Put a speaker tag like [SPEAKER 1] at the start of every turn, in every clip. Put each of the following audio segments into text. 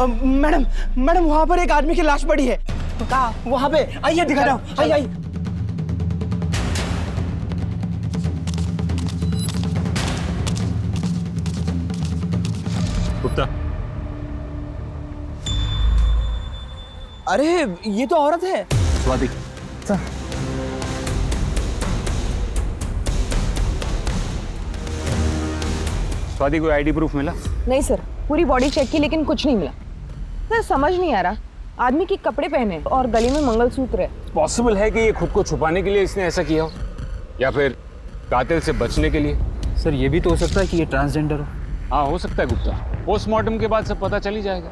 [SPEAKER 1] Madam madam वहाँ पर एक आदमी की लाश पड़ी है। कहाँ? वहाँ पे, आइए दिखा रहा हूँ, आइए आइए।
[SPEAKER 2] गुप्ता,
[SPEAKER 1] अरे ये तो औरत है।
[SPEAKER 2] स्वाति। स्वाति, कोई आईडी प्रूफ मिला?
[SPEAKER 3] नहीं सर, पूरी बॉडी चेक की लेकिन कुछ नहीं मिला। सर समझ नहीं आ रहा, आदमी के कपड़े पहने और गले में मंगलसूत्र है।
[SPEAKER 2] पॉसिबल है कि ये खुद को छुपाने के लिए इसने ऐसा किया हो, या फिर कातिल से बचने के लिए।
[SPEAKER 4] सर ये भी तो हो सकता है कि ये ट्रांसजेंडर हो।
[SPEAKER 2] हाँ, हो सकता है गुप्ता। पोस्टमार्टम के बाद सब पता चल ही जाएगा।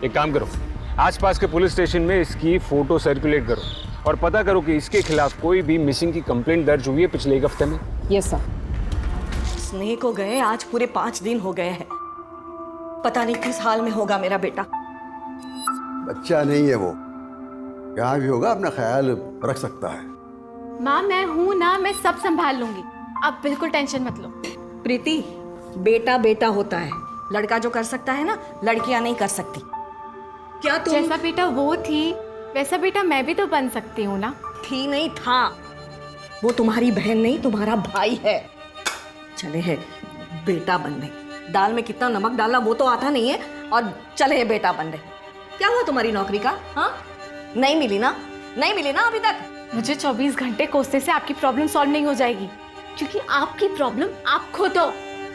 [SPEAKER 2] एक काम करो, आसपास के पुलिस स्टेशन में इसकी फोटो सर्कुलेट करो और पता करो कि इसके खिलाफ कोई भी मिसिंग की कंप्लेंट दर्ज हुई है पिछले एक हफ्ते में।
[SPEAKER 3] Yes sir.
[SPEAKER 5] स्नेह को गए आज पूरे 5 दिन हो गए हैं। पता नहीं किस हाल में होगा मेरा बेटा।
[SPEAKER 6] बच्चा नहीं है वो, यहाँ भी होगा, अपना ख्याल रख सकता है।
[SPEAKER 7] माँ मैं हूँ ना, मैं सब संभाल लूंगी, आप बिल्कुल टेंशन मत लो।
[SPEAKER 5] प्रीति, बेटा बेटा होता है, लड़का जो कर सकता है ना, लड़कियां नहीं कर सकती। क्या तुम
[SPEAKER 7] जैसा बेटा वो थी वैसा बेटा मैं भी तो बन सकती हूँ ना।
[SPEAKER 5] थी नहीं था, वो तुम्हारी बहन नहीं तुम्हारा भाई है। चले है बेटा बनने, दाल में कितना नमक डालना वो तो आता नहीं है, और चले है बेटा बनने। क्या हुआ तुम्हारी नौकरी का? हाँ, नहीं मिली ना, नहीं मिली ना अभी तक।
[SPEAKER 7] मुझे 24 घंटे कोसने से आपकी प्रॉब्लम सॉल्व नहीं हो जाएगी, क्योंकि आपकी प्रॉब्लम आप खुद हो,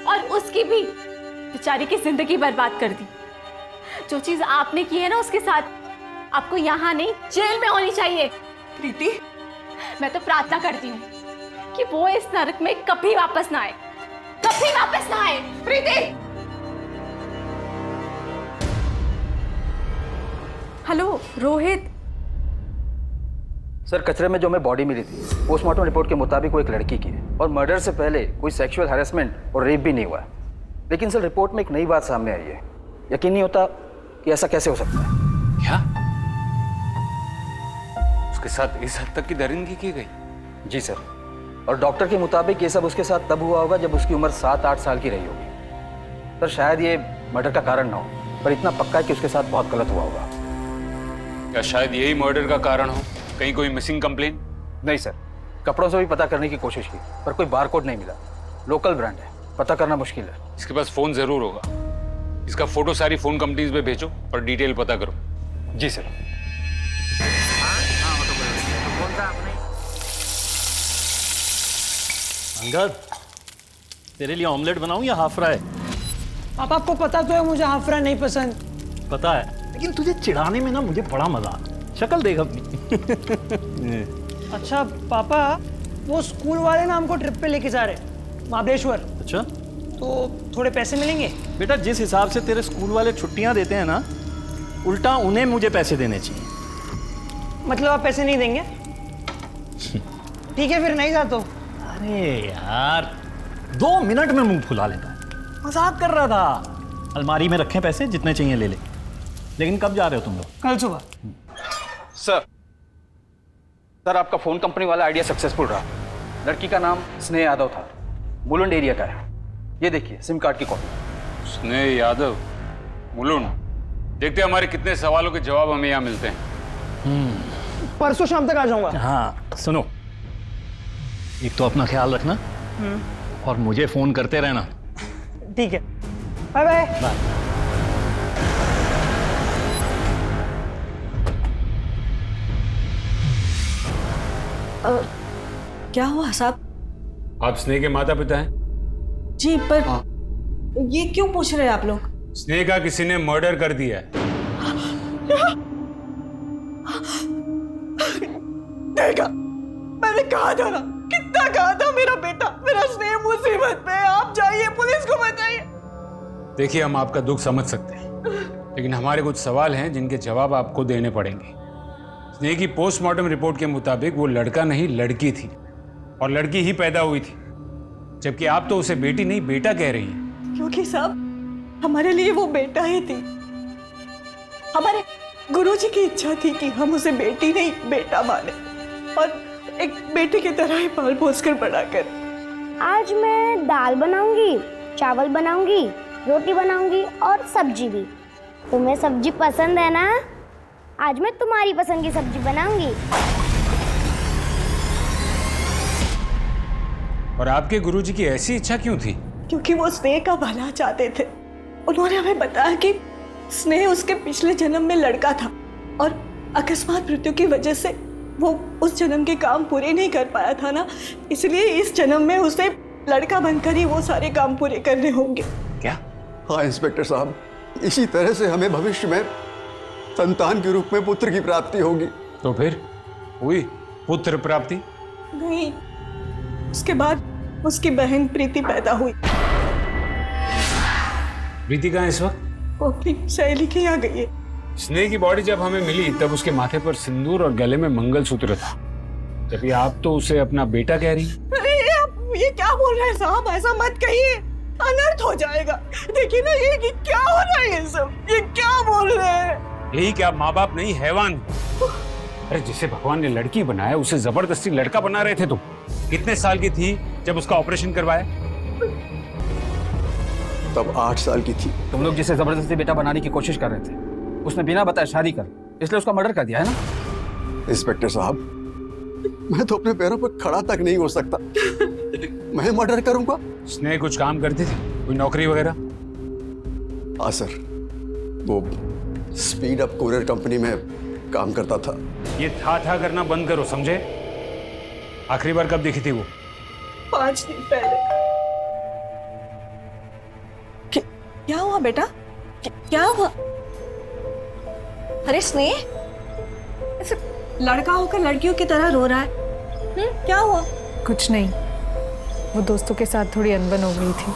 [SPEAKER 7] और उसकी भी बेचारी की जिंदगी बर्बाद कर दी। जो चीज आपने की है ना उसके साथ, आपको यहाँ नहीं जेल में होनी चाहिए।
[SPEAKER 5] प्रीति,
[SPEAKER 7] मैं तो प्रार्थना करती हूँ कि वो इस नरक में कभी वापस ना आए, कभी वापस ना आए।
[SPEAKER 5] प्रीति,
[SPEAKER 7] हेलो रोहित।
[SPEAKER 4] सर कचरे में जो हमें बॉडी मिली थी, पोस्टमार्टम रिपोर्ट के मुताबिक वो एक लड़की की है, और मर्डर से पहले कोई सेक्सुअल हैरेसमेंट और रेप भी नहीं हुआ है। लेकिन सर रिपोर्ट में एक नई बात सामने आई है। यकीन नहीं होता कि ऐसा कैसे हो सकता है।
[SPEAKER 2] क्या उसके साथ इस हद तक की दरिंदगी की गई?
[SPEAKER 4] जी सर, और डॉक्टर के मुताबिक ये सब उसके साथ तब हुआ होगा जब उसकी उम्र 7-8 साल की रही होगी। सर शायद ये मर्डर का कारण ना हो, पर इतना पक्का है कि उसके साथ बहुत गलत हुआ होगा।
[SPEAKER 2] क्या शायद यही मर्डर का कारण हो? कहीं कोई मिसिंग कंप्लेन?
[SPEAKER 4] नहीं सर, कपड़ों से भी पता करने की कोशिश की, पर कोई बारकोड नहीं मिला। लोकल ब्रांड है, पता करना मुश्किल है।
[SPEAKER 2] इसके पास फोन जरूर होगा, इसका फोटो सारी फोन कंपनीज में भेजो और डिटेल पता करो।
[SPEAKER 4] जी सर।
[SPEAKER 8] अंगद, तेरे लिए ऑमलेट बनाऊं या हाफ फ्राई?
[SPEAKER 1] पापा आपको पता तो है मुझे हाफ फ्राई नहीं पसंद।
[SPEAKER 8] पता है, लेकिन तुझे चिढ़ाने में ना मुझे बड़ा मजा आता। शक्ल देख अपनी।
[SPEAKER 1] अच्छा पापा, वो स्कूल वाले ना हमको ट्रिप पे लेके जा रहे महाबलेश्वर,
[SPEAKER 8] अच्छा,
[SPEAKER 1] तो थोड़े पैसे मिलेंगे?
[SPEAKER 8] बेटा जिस हिसाब से तेरे स्कूल वाले छुट्टियां देते हैं ना, उल्टा उन्हें मुझे पैसे देने चाहिए।
[SPEAKER 1] मतलब आप पैसे नहीं देंगे? ठीक है फिर नहीं जाता।
[SPEAKER 8] अरे यार, 2 मिनट में मुंह फुला लेता है, मजाक कर रहा था। अलमारी में रखे पैसे, जितने चाहिए ले ले। लेकिन कब जा रहे हो तुम लोग?
[SPEAKER 1] कल सुबह।
[SPEAKER 4] सर आपका फोन कंपनी वाला आइडिया सक्सेसफुल रहा। लड़की का नाम स्नेह यादव था, मुलुंड एरिया का है। ये देखिए सिम कार्ड की कॉपी।
[SPEAKER 2] स्नेह यादव, मुलुंड। देखते हैं हमारे कितने सवालों के जवाब हमें यहाँ मिलते हैं।
[SPEAKER 1] परसों शाम तक आ जाऊंगा।
[SPEAKER 8] हाँ सुनो, एक तो अपना ख्याल रखना और मुझे फोन करते रहना।
[SPEAKER 1] ठीक है, बाय बाय।
[SPEAKER 5] क्या हुआ साहब?
[SPEAKER 2] आप स्नेह के माता पिता हैं?
[SPEAKER 5] जी, पर ये क्यों पूछ रहे हैं आप लोग?
[SPEAKER 2] स्नेह का किसी ने मर्डर कर दिया है।
[SPEAKER 5] देखा, मैंने कहा था ना, कितना कहा था मेरा बेटा, मेरा स्नेह मुसीबत में है, आप जाइए पुलिस को बताइए।
[SPEAKER 2] देखिए हम आपका दुख समझ सकते हैं, लेकिन हमारे कुछ सवाल हैं जिनके जवाब आपको देने पड़ेंगे। स्नेह की पोस्टमार्टम रिपोर्ट के मुताबिक वो लड़का नहीं लड़की थी, और लड़की ही पैदा हुई थी, जबकि आप तो उसे बेटी नहीं बेटा कह रही हैं।
[SPEAKER 5] क्योंकि साहब हमारे लिए वो बेटा ही थी। हमारे गुरुजी की इच्छा थी कि हम उसे बेटी नहीं बेटा माने, और एक बेटे की तरह ही पाल पोस कर बड़ा कर।
[SPEAKER 9] आज मैं दाल बनाऊंगी, चावल बनाऊंगी, रोटी बनाऊंगी और सब्जी भी। तुम्हें सब्जी पसंद है ना? आज मैं तुम्हारी पसंद की सब्जी बनाऊंगी।
[SPEAKER 2] और आपके गुरुजी की ऐसी इच्छा क्यों थी?
[SPEAKER 5] क्योंकि वो स्नेह का भला चाहते थे। उन्होंने हमें बताया कि स्नेह उसके पिछले जन्म में लड़का था और अकस्मात मृत्यु की वजह से वो उस जन्म के काम पूरे नहीं कर पाया था ना, इसलिए इस जन्म में उसे लड़का बनकर ही वो सारे काम पूरे करने होंगे।
[SPEAKER 2] क्या?
[SPEAKER 6] हाँ इंस्पेक्टर साहब, इसी तरह से हमें भविष्य में संतान के रूप में पुत्र की प्राप्ति होगी।
[SPEAKER 2] तो फिर हुई पुत्र प्राप्ति?
[SPEAKER 5] नहीं, उसके बाद उसकी बहन प्रीति पैदा हुई।
[SPEAKER 2] प्रीति कहाँ है इस वक्त?
[SPEAKER 5] वो अपनी सहेली के यहाँ गई है।
[SPEAKER 2] स्नेह की बॉडी जब हमें मिली तब उसके माथे पर सिंदूर और गले में मंगलसूत्र था, जबकि आप तो उसे अपना बेटा कह रही।
[SPEAKER 5] अरे आप ये क्या बोल रहे हैं साहब, ऐसा मत कहिए, अनर्थ हो जाएगा। देखिए ना ये क्या हो रहा है, ये सब ये क्या बोल रहे हैं?
[SPEAKER 2] यही क्या, माँ बाप नहीं हैवान? अरे जिसे भगवान ने लड़की बनाया उसे जबरदस्ती लड़का बना रहे थे तुम। कितने साल की थी जब उसका ऑपरेशन करवाया?
[SPEAKER 6] तब 8 साल की थी।
[SPEAKER 4] तुम लोग जिसे जबरदस्ती बेटा बनाने की कोशिश कर रहे थे, उसने बिना बताए शादी कर, इसलिए उसका मर्डर कर दिया है ना?
[SPEAKER 6] इंस्पेक्टर साहब, मैं तो अपने पैरों पर खड़ा तक नहीं हो सकता, मैं मर्डर करूंगा?
[SPEAKER 2] स्नेह कुछ काम करती थी, कोई नौकरी वगैरह?
[SPEAKER 6] हाँ सर, वो स्पीड अप कुरियर कंपनी में काम करता था।
[SPEAKER 2] ये था करना बंद करो, समझे? आखिरी बार कब दिखी थी वो?
[SPEAKER 5] 5 दिन पहले। क्या हुआ बेटा, क्या हुआ? अरे स्नेह, ऐसे लड़का होकर लड़कियों की तरह रो रहा है। क्या हुआ?
[SPEAKER 3] कुछ नहीं, वो दोस्तों के साथ थोड़ी अनबन हो गई थी।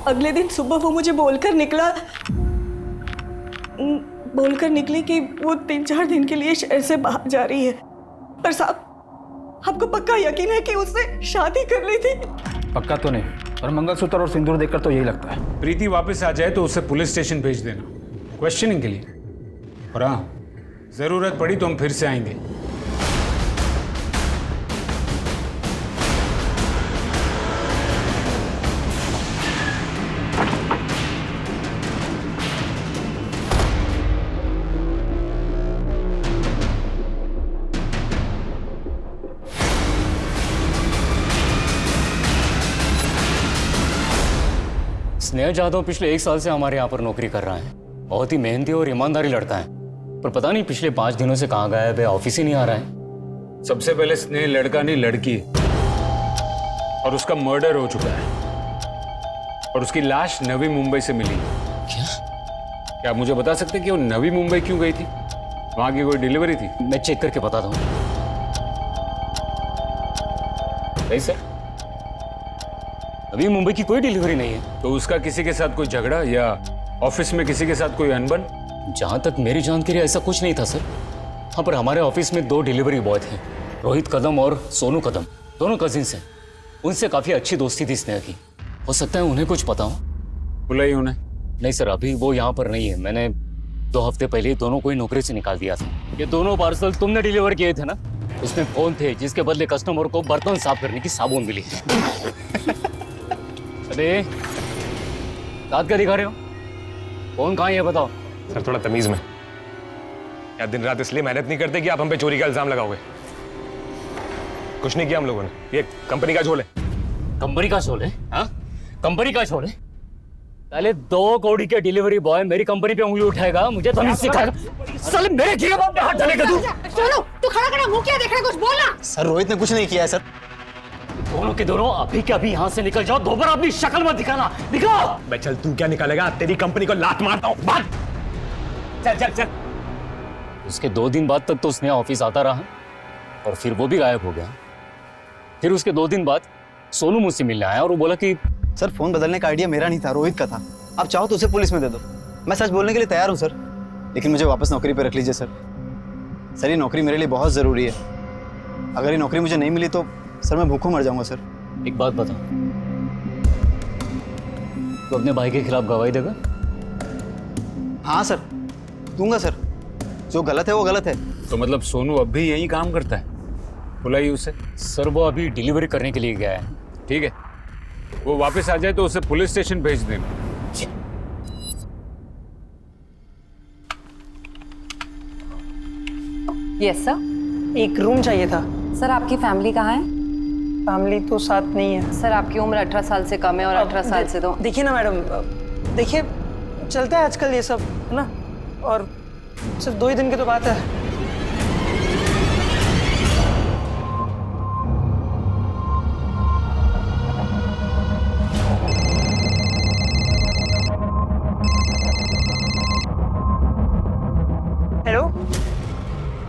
[SPEAKER 5] अगले दिन सुबह वो मुझे बोलकर निकली कि वो 3-4 दिन के लिए शहर से बाहर जा रही है। पर साहब, आपको पक्का यकीन है कि उसने शादी कर ली थी?
[SPEAKER 4] पक्का तो नहीं, और मंगलसूत्र और सिंदूर देखकर तो यही लगता है।
[SPEAKER 2] प्रीति वापस आ जाए तो उसे पुलिस स्टेशन भेज देना, क्वेश्चनिंग के लिए। और हाँ, जरूरत पड़ी तो हम फिर से आएंगे।
[SPEAKER 10] स्नेह जादव पिछले 1 साल से हमारे यहाँ पर नौकरी कर रहा है। बहुत ही मेहनती और ईमानदारी लड़का है, पर पता नहीं पिछले 5 दिनों से कहाँ गायब है, ऑफिस ही नहीं आ रहा है।
[SPEAKER 2] सबसे पहले स्नेह लड़का नहीं लड़की है, और उसका मर्डर हो चुका है, और उसकी लाश नवी मुंबई से मिली। क्या आप मुझे बता सकते हैं कि वो नवी मुंबई क्यों गई थी? वहां की कोई डिलीवरी थी?
[SPEAKER 10] मैं चेक करके बताता हूँ। नहीं सर, अभी मुंबई की कोई डिलीवरी नहीं है।
[SPEAKER 2] तो उसका किसी के साथ कोई झगड़ा या ऑफिस में किसी के साथ कोई अनबन?
[SPEAKER 10] जहां तक मेरी जानकारी ऐसा कुछ नहीं था सर। हाँ, पर हमारे ऑफिस में 2 डिलीवरी बॉय थे, रोहित कदम और सोनू कदम, दोनों कजिन्स हैं। उनसे काफी अच्छी दोस्ती थी स्नेह की। हो सकता है उन्हें कुछ पता हो।
[SPEAKER 2] बुलाई उन्हें?
[SPEAKER 10] नहीं सर, अभी वो यहाँ पर नहीं है। मैंने 2 हफ्ते पहले ही दोनों को ही नौकरी से निकाल दिया था। ये दोनों पार्सल तुमने डिलीवर किए थे ना? उसमें फोन थे जिसके बदले कस्टमर को बर्तन साफ करने की साबुन मिली। अरे दांत क्या दिखा रहे हो? फोन कहाँ है बताओ।
[SPEAKER 11] सर थोड़ा तमीज में। या दिन रात इसलिए मेहनत नहीं करते कि आप हम पे चोरी का इल्जाम लगाओगे? कुछ नहीं किया हम लोगों ने, ये कंपनी का झोल है।
[SPEAKER 10] कंपनी का झोल है? हाँ, कंपनी का झोल है। पहले 2 कौड़ी के डिलीवरी बॉय मेरी कंपनी पे उंगली उठाएगा, मुझे तमीज सिखाएगा। साले मेरे जीवन पे हाथ डालेगा तू।
[SPEAKER 5] चलो तू खड़ा मुंह क्या देख रहा है, कुछ बोलना।
[SPEAKER 1] सर रोहित ने कुछ नहीं किया है सर।
[SPEAKER 10] दोनों के दोनों अभी के अभी यहाँ से निकल जाओ। दोबारा अपनी शक्ल मत दिखाना। दिखाओ।
[SPEAKER 11] मैं चल, तू क्या निकालेगा? तेरी कंपनी को लात मारता हूँ। बात चल चल चल।
[SPEAKER 10] उसके 2 दिन बाद तक तो स्नेह ऑफिस आता रहा, और फिर वो भी गायब हो गया। फिर उसके 2 दिन बाद सोनू मुझसे मिलने आया और वो बोला कि
[SPEAKER 1] सर फोन बदलने का आइडिया मेरा नहीं था, रोहित का था। आप चाहो तो उसे पुलिस में दे दो। मैं सच बोलने के लिए तैयार हूँ सर, लेकिन मुझे वापस नौकरी पर रख लीजिए सर। सर ये नौकरी मेरे लिए बहुत ज़रूरी है। अगर ये नौकरी मुझे नहीं मिली तो सर मैं भूखों मर जाऊंगा सर।
[SPEAKER 10] एक बात बता, तो अपने भाई के खिलाफ गवाही देगा?
[SPEAKER 1] हाँ सर, दूंगा सर। जो गलत है वो गलत है।
[SPEAKER 2] तो मतलब सोनू अब भी यही काम करता है? बुलाइए उसे।
[SPEAKER 10] सर वो अभी डिलीवरी करने के लिए गया है।
[SPEAKER 2] ठीक है, वो वापस आ जाए तो उसे पुलिस स्टेशन भेज देना।
[SPEAKER 12] Yes sir.
[SPEAKER 13] एक रूम चाहिए था।
[SPEAKER 12] सर आपकी फैमिली कहाँ है?
[SPEAKER 13] फैमिली तो साथ नहीं है।
[SPEAKER 12] सर आपकी उम्र 18 साल से कम है और 18 साल से तो
[SPEAKER 13] देखिए ना मैडम, देखिए चलता है आजकल ये सब, है ना, और सिर्फ 2 ही दिन की तो बात है। हेलो,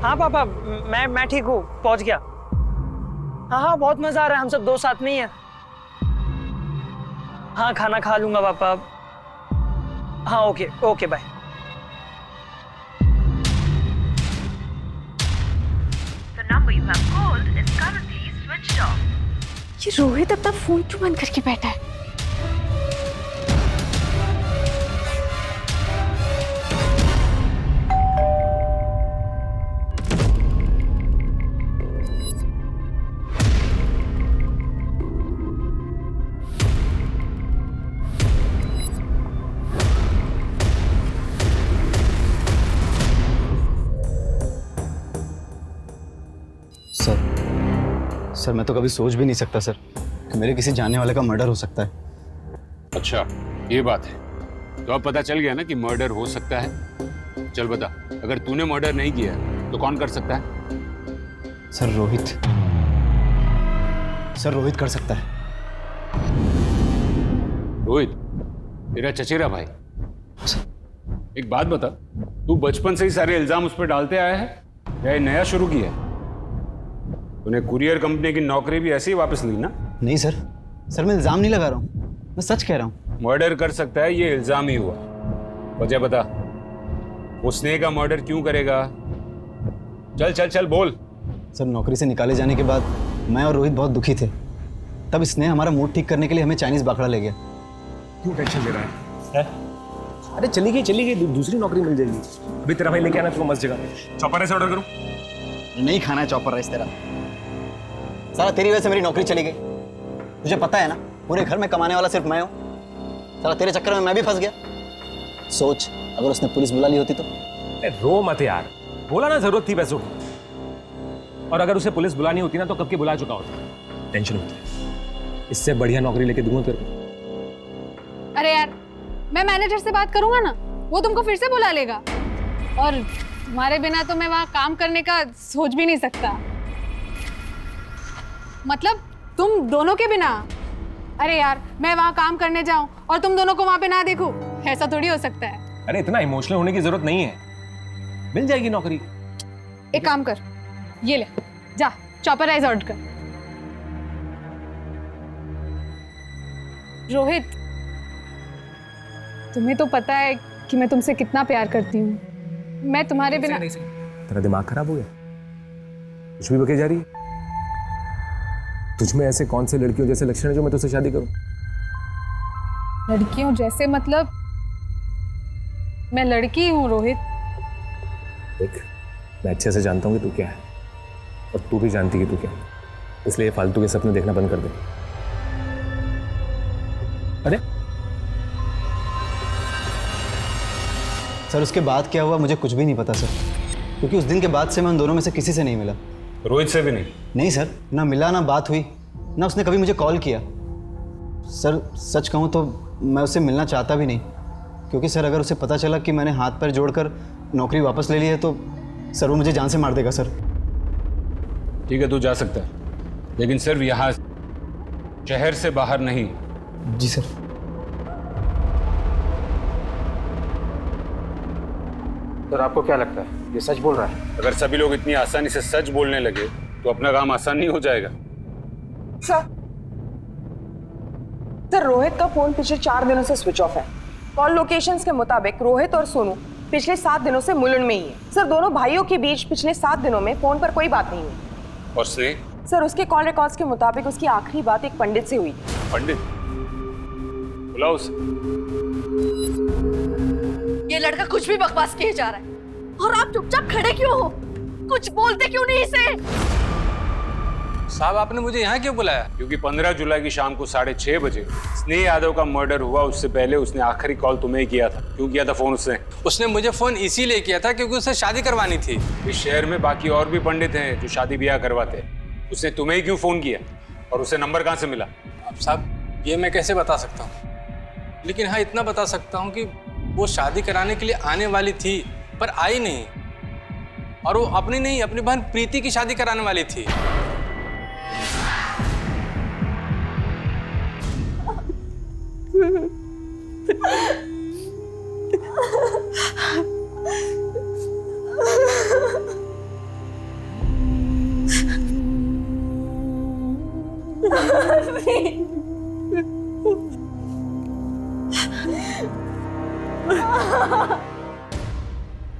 [SPEAKER 13] हाँ पापा, मैं ठीक हूँ, पहुँच गया। हाँ, बहुत मजा आ रहा है, हम सब 2 साथ में ही हैं। हाँ, खाना खा लूंगा पापा। हाँ, ओके ओके, बाय।
[SPEAKER 7] ये रोहित अपना फोन क्यों बंद करके बैठा है?
[SPEAKER 1] सर मैं तो कभी सोच भी नहीं सकता सर कि मेरे किसी जानने वाले का मर्डर हो सकता है।
[SPEAKER 2] अच्छा, ये बात है। तो अब पता चल गया ना कि मर्डर हो सकता है। चल बता, अगर तूने मर्डर नहीं किया तो कौन कर सकता है?
[SPEAKER 1] सर रोहित कर सकता है।
[SPEAKER 2] रोहित तेरा चचेरा भाई। एक बात बता, तू बचपन से ही सारे इल्जाम उस पर डालते आया है या ये नया शुरू किया है? तूने कुरियर कंपनी की नौकरी भी ऐसे ही वापस ली ना?
[SPEAKER 1] नहीं सर मैं इल्जाम नहीं लगा रहा हूँ, मैं सच कह रहा हूँ।
[SPEAKER 2] मर्डर कर सकता है ये इल्जाम ही हुआ। वजह बता, वो स्नेह का मर्डर क्यों करेगा? चल चल चल बोल।
[SPEAKER 1] सर नौकरी से निकाले जाने के बाद मैं और रोहित बहुत दुखी थे। तब स्नेह हमारा मूड ठीक करने के लिए हमें चाइनीज बाखड़ा ले गया।
[SPEAKER 11] क्यों टेंशन ले रहा है? अरे चली गई, दूसरी नौकरी मिल जाएगी। अभी तेरा भाई लेके आना तुमको मस्त जगह पे। चॉपर राइस ऑर्डर करूं?
[SPEAKER 1] नहीं खाना है चॉपर राइस तेरा। साला तेरी वजह से मेरी नौकरी चली गई। तुझे पता है ना, पूरे घर में कमाने वाला सिर्फ मैं हूँ। साला तेरे चक्कर में मैं भी फंस गया। सोच, अगर उसने पुलिस बुला ली होती तो।
[SPEAKER 11] रो मत यार, बोला ना जरूरत थी पैसों की। और अगर उसे पुलिस बुलानी होती ना तो कब की बुला चुका होता। टेंशन मत ले, इससे बढ़िया नौकरी लेके दूंगा तेरे को।
[SPEAKER 7] अरे यार, मैं मैनेजर से बात करूंगा ना, वो तुमको फिर से बुला लेगा। और तुम्हारे बिना तो मैं वहां काम करने का सोच भी नहीं सकता। मतलब तुम दोनों के बिना? अरे यार, मैं वहां काम करने जाऊं और तुम दोनों को वहां पे ना देखूं, ऐसा थोड़ी हो सकता है।
[SPEAKER 11] अरे इतना इमोशनल होने की जरूरत नहीं है, मिल जाएगी नौकरी।
[SPEAKER 7] एक काम कर, ये ले, जा चॉपर राइस ऑर्डर कर। रोहित, तुम्हें तो पता है कि मैं तुमसे कितना प्यार करती हूँ। मैं तुम्हारे बिना।
[SPEAKER 11] तेरा दिमाग खराब हो गया? कुछ भी बके जा रही है? तुझमें ऐसे कौन से लड़कियों जैसे लक्षण है जो मैं तुझसे शादी करूं?
[SPEAKER 7] लड़कियों जैसे मतलब? मैं लड़की हूँ रोहित।
[SPEAKER 11] देख, मैं अच्छे से जानता हूँ कि तू क्या है और तू भी जानती कि तू क्या है, इसलिए फालतू के सपने देखना बंद कर दे। अरे
[SPEAKER 1] सर उसके बाद क्या हुआ मुझे कुछ भी नहीं पता सर, क्योंकि उस दिन के बाद से मैं उन दोनों में से किसी से नहीं मिला।
[SPEAKER 2] रोहित से भी नहीं?
[SPEAKER 1] नहीं सर, ना मिला, ना बात हुई, ना उसने कभी मुझे कॉल किया। सर सच कहूँ तो मैं उससे मिलना चाहता भी नहीं, क्योंकि सर अगर उसे पता चला कि मैंने हाथ पैर जोड़कर नौकरी वापस ले ली है तो सर वो मुझे जान से मार देगा सर।
[SPEAKER 2] ठीक है, तू जा सकता है, लेकिन सिर्फ यहाँ, शहर से बाहर नहीं।
[SPEAKER 1] जी सर।
[SPEAKER 4] सर आपको क्या लगता है ये सच बोल रहा है?
[SPEAKER 2] अगर सभी लोग इतनी आसानी से सच बोलने लगे तो अपना काम आसान नहीं हो जाएगा।
[SPEAKER 3] सर रोहित का फोन पिछले 4 दिनों से स्विच ऑफ है। कॉल लोकेशंस के मुताबिक रोहित और सोनू पिछले 7 दिनों से मुलुंड में ही है। सर दोनों भाइयों के बीच पिछले 7 दिनों में फोन पर कोई बात नहीं हुई।
[SPEAKER 2] और स्नेह?
[SPEAKER 3] सर उसके कॉल रिकॉर्ड्स के मुताबिक उसकी आखिरी बात एक पंडित से हुई।
[SPEAKER 2] पंडित? बुलाओ उसे।
[SPEAKER 5] ये लड़का कुछ भी बकवास किए जा रहा है और आप चुपचाप खड़े क्यों हो? कुछ बोलते क्यों नहीं इसे?
[SPEAKER 11] साहब आपने मुझे यहाँ क्यों बुलाया?
[SPEAKER 2] क्योंकि 15 जुलाई की शाम को 6:30 बजे स्नेह यादव का मर्डर हुआ, उससे पहले उसने आखिरी कॉल तुम्हें ही किया था। क्यों किया था फोन उसने?
[SPEAKER 11] उसने मुझे फोन इसीलिए किया था क्योंकि उसे शादी करवानी थी।
[SPEAKER 2] इस शहर में बाकी और भी पंडित हैं जो शादी ब्याह करवाते हैं, उसने तुम्हें ही क्यों फोन किया और उसे नंबर कहाँ से मिला?
[SPEAKER 11] अब साहब ये मैं कैसे बता सकता हूँ, लेकिन हाँ इतना बता सकता हूँ कि वो शादी कराने के लिए आने वाली थी पर आई नहीं, और वो अपनी नहीं अपनी बहन प्रीति की शादी कराने वाली थी।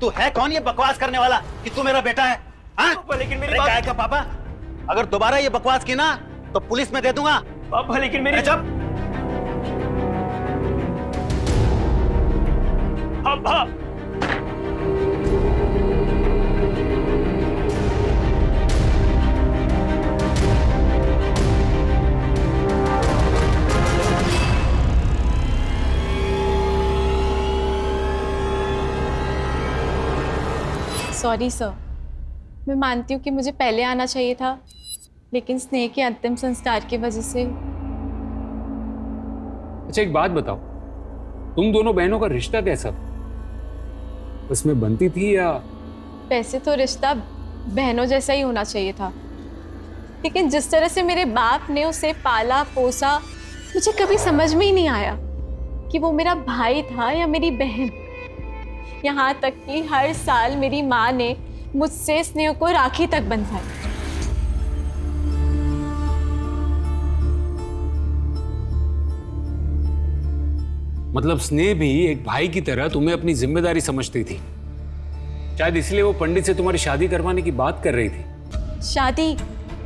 [SPEAKER 1] तू है कौन ये बकवास करने वाला कि तू मेरा बेटा है? हाँ?
[SPEAKER 13] लेकिन मेरी
[SPEAKER 1] अरे
[SPEAKER 13] बात...
[SPEAKER 1] क्या का पापा, अगर दोबारा ये बकवास की ना तो पुलिस में दे दूंगा।
[SPEAKER 13] पापा लेकिन मेरी...
[SPEAKER 1] जब
[SPEAKER 13] पापा
[SPEAKER 7] सॉरी सर, मैं मानती हूँ कि मुझे पहले आना चाहिए था, लेकिन स्नेह के अंतिम संस्कार की वजह से।
[SPEAKER 2] अच्छा एक बात बताओ, तुम दोनों बहनों का रिश्ता कैसा था? उसमें बनती थी या?
[SPEAKER 7] वैसे तो रिश्ता बहनों जैसा ही होना चाहिए था, लेकिन जिस तरह से मेरे बाप ने उसे पाला पोसा, मुझे कभी समझ में ही नहीं आया कि वो मेरा भाई था या मेरी बहन। यहाँ तक कि हर साल मेरी माँ ने मुझसे स्नेह को राखी तक बंधवाई।
[SPEAKER 2] मतलब स्नेह भी एक भाई की तरह तुम्हें अपनी जिम्मेदारी समझती थी, शायद इसलिए वो पंडित से तुम्हारी शादी करवाने की बात कर रही थी।
[SPEAKER 7] शादी?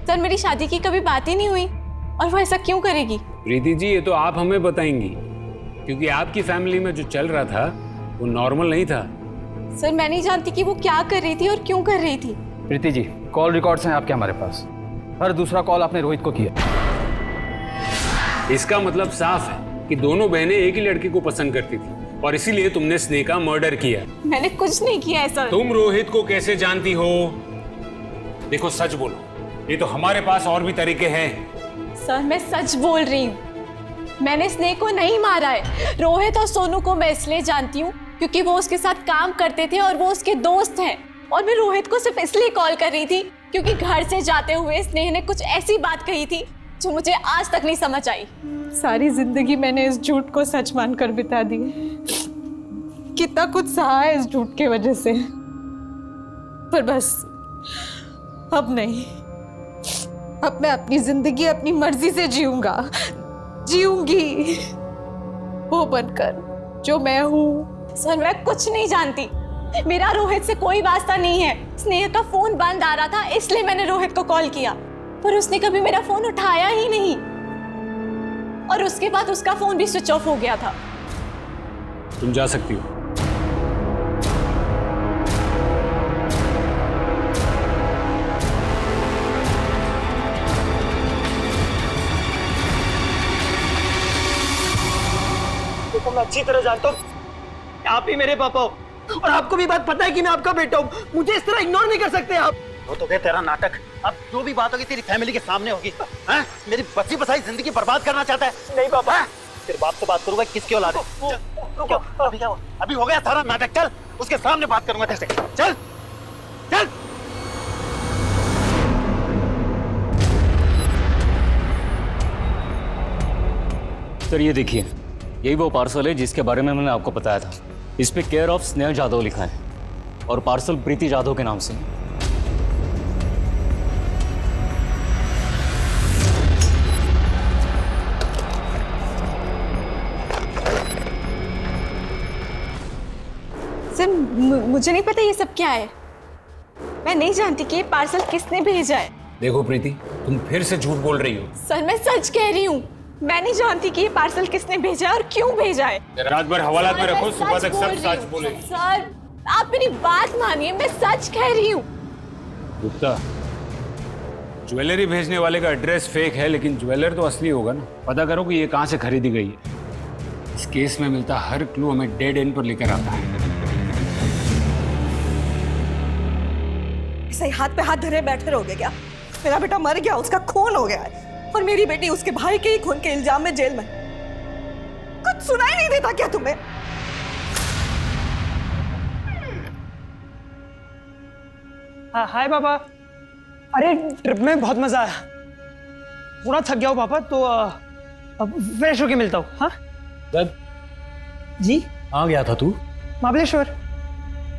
[SPEAKER 7] सर मेरी शादी की कभी बात ही नहीं हुई, और वो ऐसा क्यों करेगी?
[SPEAKER 2] प्रीति जी ये तो आप हमें बताएंगी, क्योंकि आपकी फैमिली में जो चल रहा था वो नॉर्मल नहीं था।
[SPEAKER 7] सर मैं नहीं जानती कि वो क्या कर रही थी और क्यों कर रही थी।
[SPEAKER 4] प्रीति जी कॉल रिकॉर्ड्स हैं आपके हमारे पास, हर दूसरा कॉल आपने रोहित को किया।
[SPEAKER 2] इसका मतलब साफ है कि दोनों बहनें एक ही लड़के को पसंद करती थी और इसीलिए तुमने स्नेह का मर्डर किया।
[SPEAKER 7] मैंने कुछ नहीं किया है सर।
[SPEAKER 2] तुम रोहित को कैसे जानती हो? देखो सच बोलो, ये तो हमारे पास और भी तरीके हैं।
[SPEAKER 7] सर मैं सच बोल रही हूँ, मैंने स्नेह को नहीं मारा है। रोहित और सोनू को मैं इसलिए जानती हूँ क्योंकि वो उसके साथ काम करते थे और वो उसके दोस्त हैं, और मैं रोहित को सिर्फ इसलिए कॉल कर रही थी क्योंकि घर से जाते हुए स्नेह ने कुछ ऐसी बात कही थी जो मुझे आज तक नहीं समझ आई। सारी जिंदगी मैंने इस झूठ को सच मानकर बिता दी, कितना कुछ सहा है इस झूठ के वजह से, पर बस अब नहीं। अब मैं अपनी जिंदगी अपनी मर्जी से जीऊंगी वो बनकर जो मैं हूँ। सर मैं कुछ नहीं जानती, मेरा रोहित से कोई वास्ता नहीं है। स्नेह का फोन बंद आ रहा था इसलिए मैंने रोहित को कॉल किया, पर उसने कभी मेरा फोन उठाया ही नहीं, और उसके बाद उसका फोन भी स्विच ऑफ हो गया था।
[SPEAKER 2] तुम जा सकती हो।
[SPEAKER 13] देखो मैं अच्छी तरह जानता हूँ आप ही मेरे पापा हो, और आपको भी बात पता है कि मैं आपका बेटा हूँ। मुझे इस तरह इग्नोर नहीं कर सकते आप।
[SPEAKER 1] वो तो गए तेरा नाटक, अब जो भी बात होगी तेरी फैमिली के सामने होगी। हाँ? मेरी बची बसाई जिंदगी बर्बाद करना चाहता है?
[SPEAKER 13] नहीं पापा।
[SPEAKER 1] हाँ? तेरे बाप से बात करूंगा, किसकी औलाद है? अभी क्या हुआ? अभी हो गया सारा नाटक, चल उसके सामने बात करूंगा तेरे से। चल चल।
[SPEAKER 10] सर ये देखिए, यही वो पार्सल है जिसके बारे में मैंने आपको बताया था। इस पे केयर ऑफ स्नेह जादव लिखा है और पार्सल प्रीति जादव के नाम से।
[SPEAKER 7] सर मुझे नहीं पता ये सब क्या है, मैं नहीं जानती कि ये पार्सल किसने भेजा है।
[SPEAKER 2] देखो प्रीति, तुम फिर से झूठ बोल रही हो।
[SPEAKER 7] सर मैं सच कह रही हूँ, मैं नहीं जानती कि ये पार्सल किसने भेजा है और क्यों भेजा है।
[SPEAKER 2] रात भर हवालात में रखो, सुबह तक सब सच बोलेगी।
[SPEAKER 7] सर आप मेरी बात मानिए, मैं सच कह रही हूँ।
[SPEAKER 2] गुप्ता, ज्वेलरी भेजने वाले का एड्रेस फेक है, लेकिन ज्वेलर तो असली होगा ना। पता करो कि ये कहाँ से खरीदी गई है। इस केस में मिलता हर क्लू हमें डेड एंड पर लेकर आता है।
[SPEAKER 5] ऐसे ही हाथ पे हाथ धरे बैठे रहोगे क्या? मेरा बेटा मर गया, उसका खून हो गया है, और मेरी बेटी उसके भाई के ही खून के इल्जाम में जेल में। कुछ सुनाई नहीं देता क्या तुम्हें?
[SPEAKER 13] हाँ हाय पापा। अरे ट्रिप में बहुत मजा आया, पूरा थक गया हूँ पापा, तो अब फ्रेश होके मिलता हूँ। हाँ जी।
[SPEAKER 8] कहाँ गया था तू?
[SPEAKER 13] महाबलेश्वर।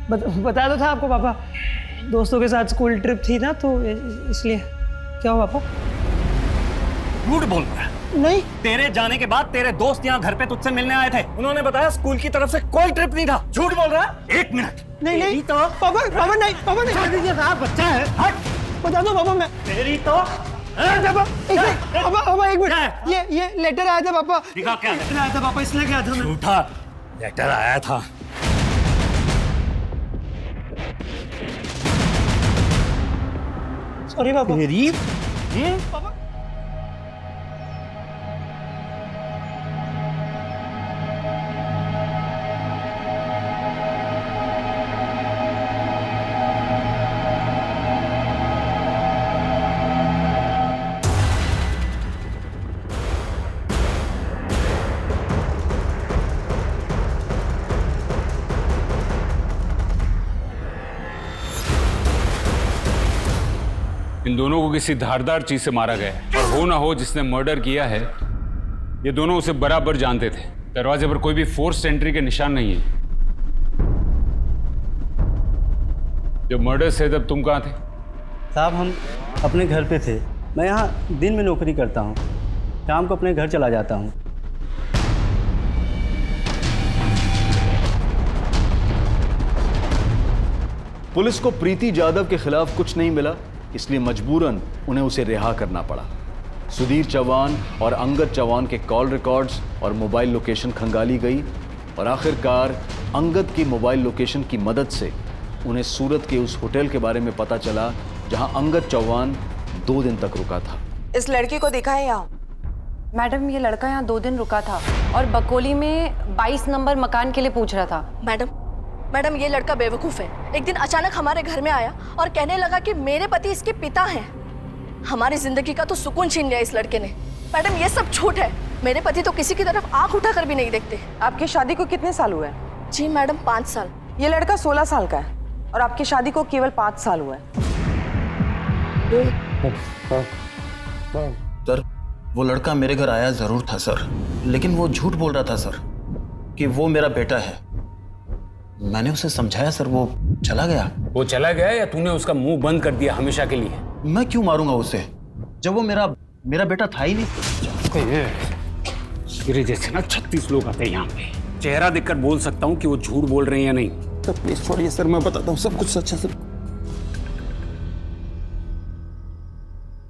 [SPEAKER 13] बताया तो था आपको पापा, दोस्तों के साथ स्कूल ट्रिप थी ना, तो इसलिए। क्या हुआ पापा?
[SPEAKER 8] झूठ बोल रहा है।
[SPEAKER 13] नहीं,
[SPEAKER 8] तेरे जाने के बाद तेरे दोस्त यहाँ घर पे तुझसे मिलने आए थे, उन्होंने बताया स्कूल की तरफ से कोई ट्रिप नहीं था। झूठ बोल रहा है। एक मिनट।
[SPEAKER 13] नहीं तो पापा नहीं, पापा नहीं,
[SPEAKER 8] बच्चा है। हट।
[SPEAKER 13] बता दो पापा, मैं
[SPEAKER 8] तेरी तो
[SPEAKER 13] पापा एक मिनट, ये लेटर आया था पापा।
[SPEAKER 8] दिखा क्या
[SPEAKER 13] लेटर आया था पापा, इसलिए गया था मैं।
[SPEAKER 8] झूठा लेटर आया था।
[SPEAKER 13] सॉरी पापा।
[SPEAKER 8] तेरी
[SPEAKER 13] पापा
[SPEAKER 2] इन दोनों को किसी धारदार चीज से मारा गया है, और हो ना हो जिसने मर्डर किया है, ये दोनों उसे बराबर जानते थे। दरवाजे पर कोई भी फोर्स्ड एंट्री के निशान नहीं है। जब मर्डर से तब तुम कहाँ थे?
[SPEAKER 14] साहब हम अपने घर पे थे। मैं यहाँ दिन में नौकरी करता हूँ, शाम को अपने घर चला जाता हूँ।
[SPEAKER 15] पुलिस को प्रीति जाधव के खिलाफ कुछ नहीं मिला, इसलिए मजबूरन उन्हें उसे रिहा करना पड़ा। सुधीर चौहान और अंगद चौहान के कॉल रिकॉर्ड्स और मोबाइल लोकेशन खंगाली गई, और आखिरकार अंगद की मोबाइल लोकेशन की मदद से उन्हें सूरत के उस होटल के बारे में पता चला जहां अंगद चौहान 2 दिन तक रुका था।
[SPEAKER 3] इस लड़के को देखा है यहाँ?
[SPEAKER 12] मैडम ये लड़का यहाँ 2 दिन रुका था और बकोली में 22 नंबर मकान के लिए पूछ रहा था।
[SPEAKER 5] मैडम ये लड़का बेवकूफ है। एक दिन अचानक हमारे घर में आया और कहने लगा कि मेरे पति इसके पिता हैं। हमारी जिंदगी का तो सुकून छीन लिया इस लड़के ने। मैडम ये सब झूठ है, मेरे पति तो किसी की तरफ आंख उठाकर भी नहीं देखते।
[SPEAKER 3] आपकी शादी को कितने साल हुए?
[SPEAKER 5] जी मैडम 5 साल।
[SPEAKER 3] ये लड़का 16 साल का है और आपकी शादी को केवल 5 साल हुआ है।
[SPEAKER 1] सर वो लड़का मेरे घर आया जरूर था सर, लेकिन वो झूठ बोल रहा था सर कि वो मेरा बेटा है। मैंने उसे समझाया सर, वो चला गया।
[SPEAKER 2] वो चला गया या तूने उसका मुंह बंद कर दिया हमेशा के लिए?
[SPEAKER 1] मैं क्यों मारूंगा उसे जब वो मेरा बेटा था ही नहीं।
[SPEAKER 2] मेरे जैसे ना 36 लोग आते हैं यहाँ पे, चेहरा देखकर बोल सकता हूँ कि वो झूठ बोल रहे हैं या नहीं।
[SPEAKER 1] सर प्लीज छोड़िए सर, मैं बताता हूँ सब कुछ सच है सर।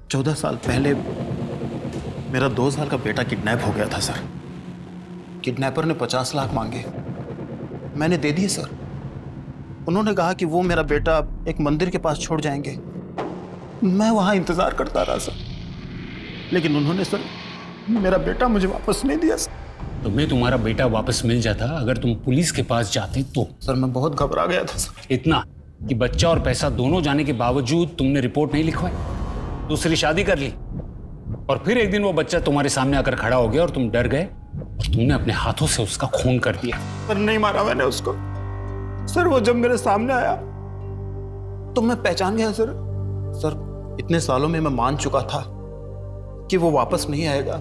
[SPEAKER 1] 14 साल पहले मेरा 2 साल का बेटा किडनैप हो गया था सर। किडनैपर ने 50 लाख मांगे, मैंने दे दिए सर। उन्होंने कहा कि वो मेरा बेटा एक मंदिर के पास छोड़ जाएंगे। मैं वहां इंतजार करता रहा सर, लेकिन उन्होंने सर मेरा बेटा मुझे वापस नहीं दिया सर।
[SPEAKER 2] तुम्हें तुम्हारा बेटा वापस मिल जाता अगर तुम पुलिस के पास जाते तो?
[SPEAKER 1] सर मैं बहुत घबरा गया था सर।
[SPEAKER 2] इतना कि बच्चा और पैसा दोनों जाने के बावजूद तुमने रिपोर्ट नहीं लिखवाई, दूसरी शादी कर ली, और फिर एक दिन वो बच्चा तुम्हारे सामने आकर खड़ा हो गया और तुम डर गए और तुमने अपने हाथों से उसका खून कर दिया।
[SPEAKER 1] सर नहीं मारा मैंने उसको सर, वो जब मेरे सामने आया तो मैं पहचान गया सर। सर इतने सालों में मैं मान चुका था कि वो वापस नहीं आएगा,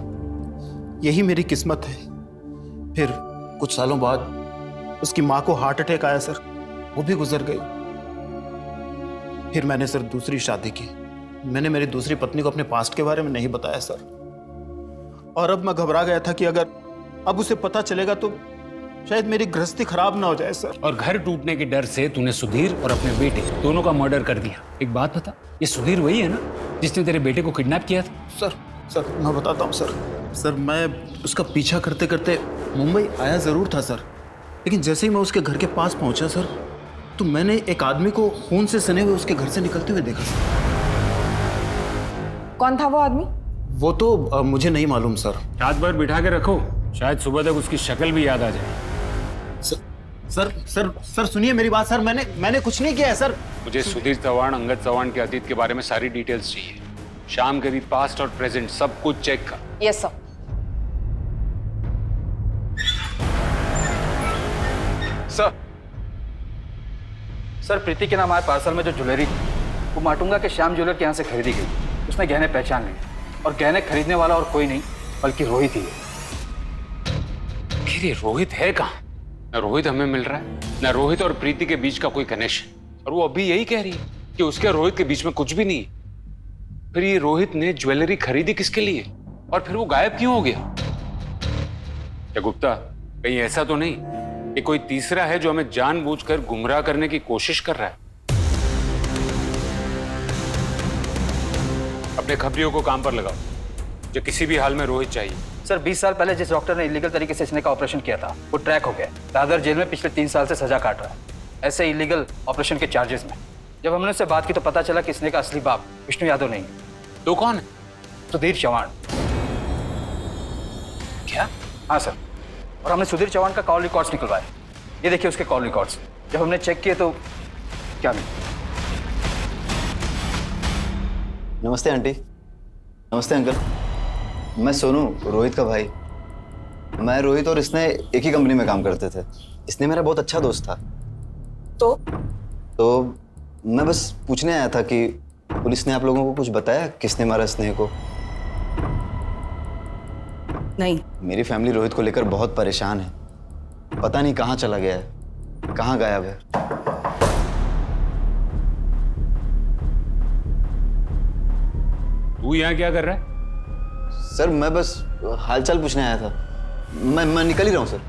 [SPEAKER 1] यही मेरी किस्मत है। फिर कुछ सालों बाद उसकी माँ को हार्ट अटैक आया सर, वो भी गुजर गई। फिर मैंने सर दूसरी शादी की। मैंने मेरी दूसरी पत्नी को अपने पास्ट के बारे में नहीं बताया सर, और अब मैं घबरा गया था कि अगर अब उसे पता चलेगा तो शायद मेरी गृहस्थी खराब ना हो जाए सर।
[SPEAKER 2] और घर टूटने के डर से तूने सुधीर और अपने बेटे दोनों का मर्डर कर दिया। एक बात बता, ये सुधीर वही है ना जिसने तेरे बेटे को किडनैप किया था?
[SPEAKER 1] सर मैं बताता हूँ सर मैं उसका पीछा करते करते मुंबई आया जरूर था सर, लेकिन जैसे ही मैं उसके घर के पास पहुंचा सर, तो मैंने एक आदमी को खून से सने हुए उसके घर से निकलते हुए देखा सर।
[SPEAKER 3] कौन था वो आदमी?
[SPEAKER 15] वो तो मुझे नहीं मालूम सर।
[SPEAKER 2] रात भर बिठा के रखो, शायद सुबह तक उसकी शक्ल भी याद आ जाए।
[SPEAKER 15] सर सुनिए मेरी बात सर, मैंने कुछ नहीं किया है सर।
[SPEAKER 2] मुझे सुधीर चौहान, अंगद चौहान के अतीत के बारे में सारी डिटेल्स चाहिए। शाम के भी पास्ट और प्रेजेंट सब कुछ चेक कर।
[SPEAKER 3] Yes sir.
[SPEAKER 4] सर प्रीति के नाम आए पार्सल में जो ज्वेलरी थी वो माटुंगा के श्याम ज्वेलर के यहाँ से खरीदी गई। उसने गहने पहचान लिए और गहने खरीदने वाला और कोई नहीं बल्कि रोहित ही है।
[SPEAKER 2] आखिर ये रोहित है कहाँ? न रोहित हमें मिल रहा है, न रोहित और प्रीति के बीच का कोई कनेक्शन। और वो अभी यही कह रही है कि उसके और रोहित के बीच में कुछ भी नहीं है। फिर ये रोहित ने ज्वेलरी खरीदी किसके लिए और फिर वो गायब क्यों हो गया? क्या गुप्ता, कहीं ऐसा तो नहीं कि कोई तीसरा है जो हमें जानबूझकर गुमराह करने की कोशिश कर रहा है? अपने खबरियों को काम पर लगाओ, जो किसी भी हाल में रोहित चाहिए।
[SPEAKER 4] सर 20 साल पहले जिस डॉक्टर ने इलीगल तरीके से स्नेक का ऑपरेशन किया था वो ट्रैक हो गया। दादर जेल में पिछले 3 साल से सजा काट रहा है ऐसे इलीगल ऑपरेशन के चार्जेस में। जब हमने उससे बात की तो पता चला कि स्नेक का असली बाप विष्णु यादव नहीं है।
[SPEAKER 2] तो कौन है?
[SPEAKER 4] सुधीर चौहान।
[SPEAKER 2] क्या?
[SPEAKER 4] हाँ सर, और हमने सुधीर चौहान का कॉल रिकॉर्ड्स निकलवाए। ये देखिए उसके कॉल रिकॉर्ड्स। जब हमने चेक किए तो क्या नहीं।
[SPEAKER 1] नमस्ते आंटी। नमस्ते अंकल। मैं सोनू, रोहित का भाई। मैं रोहित और इसने एक ही कंपनी में काम करते थे। इसने मेरा बहुत अच्छा दोस्त था। तो मैं बस पूछने आया था कि पुलिस ने आप लोगों को कुछ बताया किसने मारा स्नेह को?
[SPEAKER 5] नहीं।
[SPEAKER 1] मेरी फैमिली रोहित को लेकर बहुत परेशान है। पता नहीं कहाँ चला गया है, कहाँ गायब है।
[SPEAKER 2] तू यहाँ क्या कर रहा है?
[SPEAKER 1] सर मैं बस हालचाल पूछने आया था। मैं निकल ही रहा हूँ सर।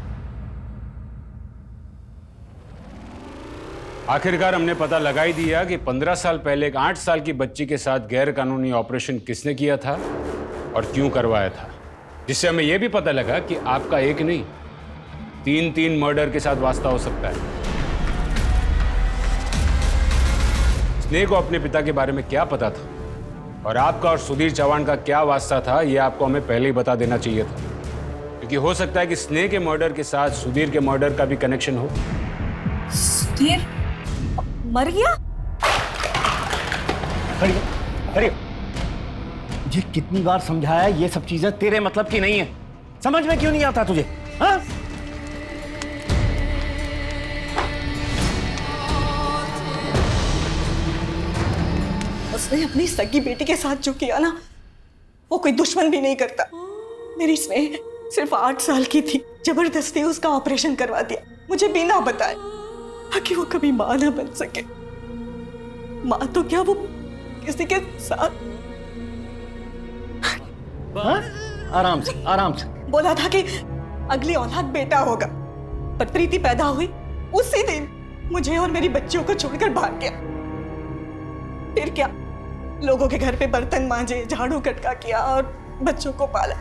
[SPEAKER 2] आखिरकार हमने पता लगा ही दिया कि 15 साल पहले एक 8 साल की बच्ची के साथ गैर कानूनी ऑपरेशन किसने किया था और क्यों करवाया था, जिससे हमें यह भी पता लगा कि आपका एक नहीं 3 मर्डर के साथ वास्ता हो सकता है। स्नेह को अपने पिता के बारे में क्या पता था और आपका और सुधीर चौहान का क्या वास्ता था, यह आपको हमें पहले ही बता देना चाहिए था, क्योंकि हो सकता है कि स्नेह के मर्डर के साथ सुधीर के मर्डर का भी कनेक्शन हो।
[SPEAKER 5] सुधीर मर गया?
[SPEAKER 8] अरे मुझे कितनी बार समझाया ये सब चीजें तेरे मतलब की नहीं है। समझ में क्यों नहीं आता तुझे? हाँ?
[SPEAKER 5] उसने अपनी सगी बेटी के साथ जो किया ना, वो कोई दुश्मन भी नहीं करता। मेरी स्नेह सिर्फ 8 साल की थी, जबरदस्ती उसका ऑपरेशन करवा दिया, मुझे बिना बताए, ताकि वो कभी मां ना बन सके। मां तो क्या, वो किसी के साथ।
[SPEAKER 8] हाँ? आराम से
[SPEAKER 5] बोला था कि अगली औलाद बेटा होगा, पर प्रीति पैदा हुई उसी दिन मुझे और मेरी बच्चियों को छोड़कर भाग गया। फिर क्या, लोगों के घर पे बर्तन मांजे, झाड़ू कटका किया और बच्चों को पाला।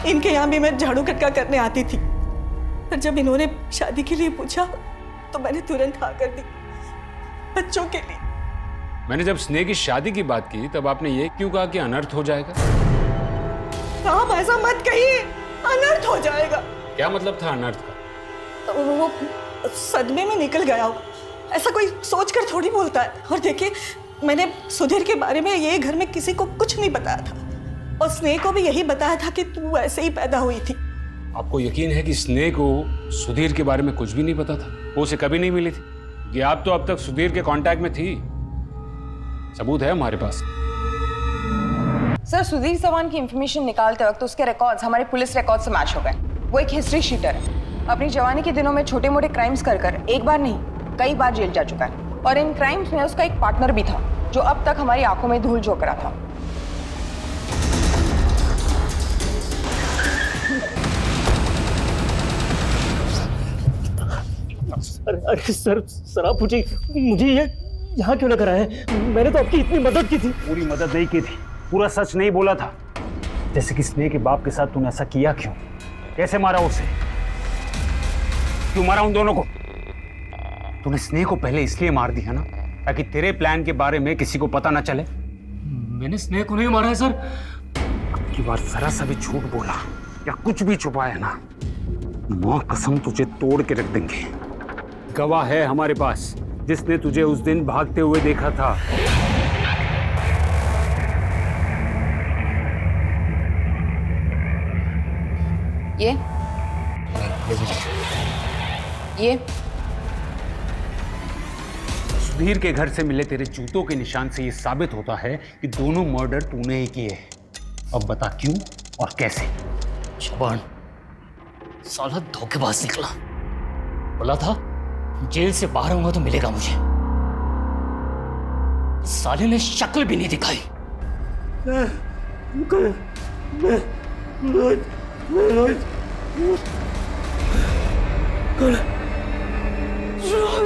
[SPEAKER 5] इनके यहाँ भी मैं झाड़ू कटका करने आती थी, पर जब इन्होंने शादी के लिए पूछा तो मैंने तुरंत हाँ कर दी, बच्चों के लिए।
[SPEAKER 2] मैंने जब स्नेह की शादी की बात की तब आपने ये क्यों कहा कि अनर्थ हो जाएगा?
[SPEAKER 5] आप ऐसा मत कहिए, अनर्थ हो जाएगा।
[SPEAKER 2] क्या मतलब था अनर्थ का?
[SPEAKER 5] तो वो सदमे में निकल गया हो, ऐसा कोई सोचकर थोड़ी बोलता है। और देखिए, मैंने सुधीर के बारे में ये घर में किसी को कुछ नहीं बताया था, और स्नेह को भी यही बताया था कि तू ऐसे ही पैदा हुई थी।
[SPEAKER 2] आपको यकीन है कि स्नेह को सुधीर के बारे में कुछ भी नहीं पता था? वो उसे कभी नहीं मिली थी कि आप तो अब तक सुधीर के कांटेक्ट में थी। सबूत है हमारे पास।
[SPEAKER 3] सर सुधीर चौहान की इंफॉर्मेशन निकालते वक्त उसके रिकॉर्ड्स हमारे पुलिस रिकॉर्ड से मैच हो गए। वो एक हिस्ट्री शीटर है। अपनी जवानी के दिनों में छोटे मोटे क्राइम्स कर एक बार नहीं कई बार जेल जा चुका है, और इन क्राइम्स में उसका एक पार्टनर भी था जो अब तक हमारी आंखों में धूल झोंक रहा था।
[SPEAKER 8] अरे सर आप मुझे ये यहाँ क्यों लगा रहा है? मैंने तो आपकी इतनी मदद की थी।
[SPEAKER 2] पूरी मदद नहीं की थी, पूरा सच नहीं बोला था। जैसे कि स्नेह के बाप के साथ तूने ऐसा किया क्यों? कैसे मारा उसे? क्यों मारा उन दोनों को? तूने स्नेह को पहले इसलिए मार दिया ना ताकि तेरे प्लान के बारे में किसी को पता ना चले।
[SPEAKER 10] मैंने स्नेह को नहीं मारा है सर।
[SPEAKER 2] की बार जरा सा भी झूठ बोला या कुछ भी छुपाया ना, मां कसम तुझे तोड़ के रख देंगे। गवाह है हमारे पास जिसने तुझे उस दिन भागते हुए देखा था।
[SPEAKER 3] ये
[SPEAKER 2] सुधीर के घर से मिले तेरे जूतों के निशान से ये साबित होता है कि दोनों मर्डर तूने ही किए हैं। अब बता क्यों और कैसे?
[SPEAKER 10] चौहान साला धोखेबाज निकला। बोला था जेल से बाहर आऊंगा तो मिलेगा मुझे। साले ने शक्ल भी नहीं दिखाई।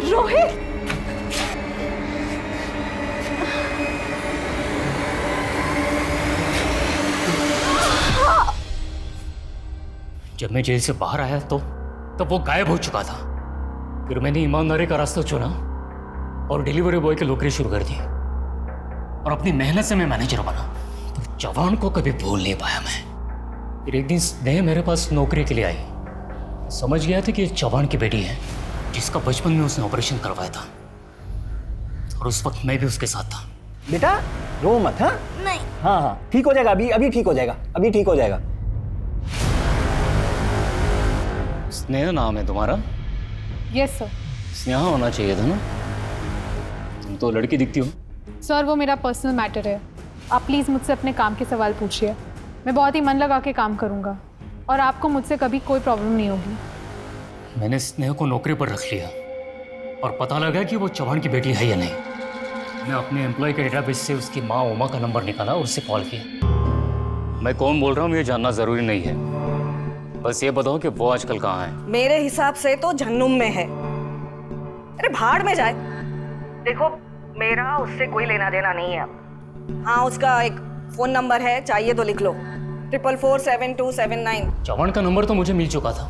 [SPEAKER 3] रोहित,
[SPEAKER 10] जब मैं जेल से बाहर आया तो तब वो गायब हो चुका था। फिर मैंने ईमानदारी का रास्ता चुना और डिलीवरी बॉय की नौकरी शुरू कर दी और अपनी मेहनत से मैं मैनेजर बना। तो जवान को कभी भूल नहीं पाया मैं। फिर एक दिन स्नेह मेरे पास नौकरी के लिए आई। समझ गया था कि ये जवान की बेटी है जिसका बचपन में उसने ऑपरेशन करवाया था और उस वक्त मैं भी उसके साथ था।
[SPEAKER 8] बेटा रो मत। हाँ
[SPEAKER 9] नहीं।
[SPEAKER 8] हाँ हाँ ठीक हो जाएगा, अभी ठीक हो जाएगा, अभी ठीक हो जाएगा।
[SPEAKER 10] स्नेहा नाम है तुम्हारा?
[SPEAKER 7] Yes sir.
[SPEAKER 10] स्नेहा होना चाहिए था ना, तुम तो लड़की दिखती हो।
[SPEAKER 7] सर वो मेरा पर्सनल मैटर है, आप प्लीज़ मुझसे अपने काम के सवाल पूछिए। मैं बहुत ही मन लगा के काम करूँगा और आपको मुझसे कभी कोई प्रॉब्लम नहीं होगी।
[SPEAKER 10] मैंने स्नेहा को नौकरी पर रख लिया और पता लगा कि वो चौहान की बेटी है या नहीं। मैं अपने एम्प्लॉय के डेटाबेस से उसकी माँ उमा का नंबर निकाला और उससे कॉल किया। मैं कौन बोल रहा हूँ ये जानना ज़रूरी नहीं है, बस ये बताओ कि वो आजकल कहाँ है।
[SPEAKER 5] मेरे हिसाब से तो जहन्नुम में है। अरे भाड़ में जाए। देखो मेरा उससे कोई लेना देना नहीं है। हाँ उसका एक फोन नंबर है, चाहिए तो लिख लो, 4447279।
[SPEAKER 10] चौहान का नंबर तो मुझे मिल चुका था,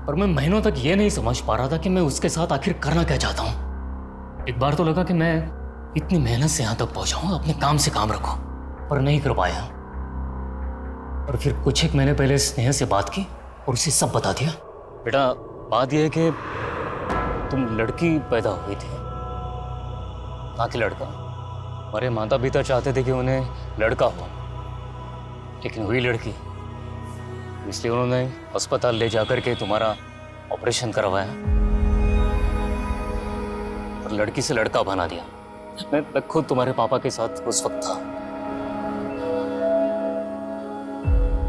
[SPEAKER 10] पर मैं महीनों तक ये नहीं समझ पा रहा था कि मैं उसके साथ आखिर करना क्या चाहता हूँ। एक बार तो लगा कि मैं इतनी मेहनत से यहाँ तक पहुँचा हूँ, अपने काम से काम रखो, पर नहीं कर पाया। और फिर कुछ एक महीने पहले स्नेहा से बात की और उसे सब बता दिया। बेटा बात यह है कि तुम लड़की पैदा हुई थी ना कि लड़का। हमारे माता पिता चाहते थे कि उन्हें लड़का हो, लेकिन हुई लड़की, इसलिए उन्होंने अस्पताल ले जाकर के तुम्हारा ऑपरेशन करवाया और लड़की से लड़का बना दिया। मैं खुद तुम्हारे पापा के साथ उस वक्त था।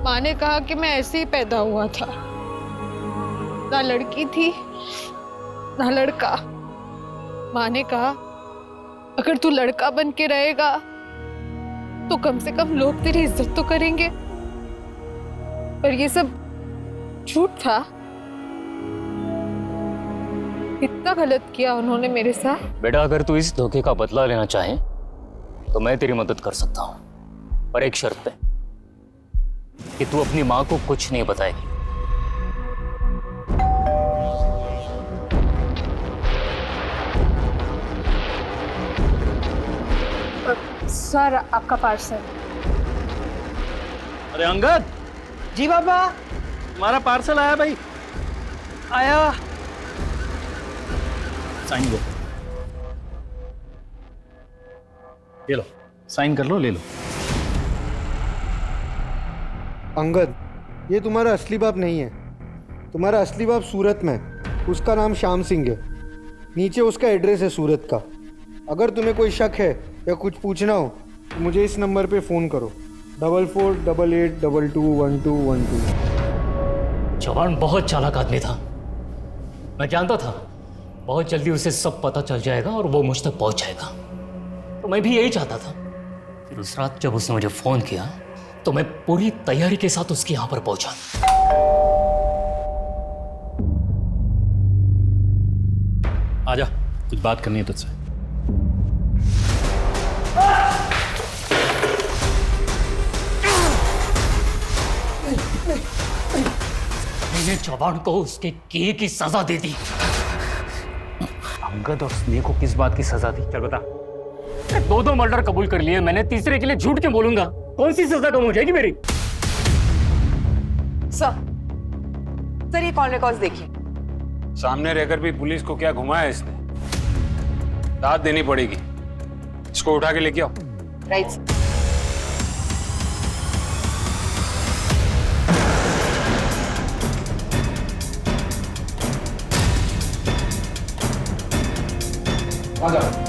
[SPEAKER 7] माँ ने कहा कि मैं ऐसे ही पैदा हुआ था, ना लड़की थी ना लड़का। माँ ने कहा अगर तू लड़का बन के रहेगा तो कम से कम लोग तेरी इज्जत तो करेंगे, पर ये सब झूठ था। इतना गलत किया उन्होंने मेरे साथ।
[SPEAKER 10] बेटा अगर तू इस धोखे का बदला लेना चाहे तो मैं तेरी मदद कर सकता हूँ, पर एक शर्त पे कि तू अपनी माँ को कुछ नहीं बताएगी।
[SPEAKER 7] सर आपका पार्सल।
[SPEAKER 8] अरे अंगद।
[SPEAKER 13] जी बाबा।
[SPEAKER 8] तुम्हारा पार्सल आया भाई।
[SPEAKER 13] आया।
[SPEAKER 8] साइन दो, ले लो, साइन कर लो, ले लो।
[SPEAKER 16] अंगद, ये तुम्हारा असली बाप नहीं है। तुम्हारा असली बाप सूरत में, उसका नाम श्याम सिंह है। नीचे उसका एड्रेस है सूरत का। अगर तुम्हें कोई शक है या कुछ पूछना हो तो मुझे इस नंबर पे फ़ोन करो, 4488221212।
[SPEAKER 10] चौहान बहुत चालाक आदमी था, मैं जानता था बहुत जल्दी उसे सब पता चल जाएगा और वो मुझ तक पहुंच जाएगा। तो मैं भी यही चाहता था। फिर उस रात जब उसने मुझे फ़ोन किया तो मैं पूरी तैयारी के साथ उसके यहाँ पर पहुंचा।
[SPEAKER 8] आजा, कुछ बात करनी है तुझसे।
[SPEAKER 10] मैंने चौहान को उसके किए की सजा दे दी।
[SPEAKER 2] अंगद और स्नेह को किस बात की सजा दी, चल बता।
[SPEAKER 10] दो मर्डर कबूल कर लिए मैंने, तीसरे के लिए झूठ क्यों बोलूंगा? कौन सी सजा कम हो जाएगी मेरी?
[SPEAKER 3] सर ये कॉल रिकॉर्ड्स देखिए।
[SPEAKER 2] सामने रहकर भी पुलिस को क्या घुमाया इसने? दाद देनी पड़ेगी। इसको उठा के लेके आओ।
[SPEAKER 3] राइट।
[SPEAKER 2] आ जाओ।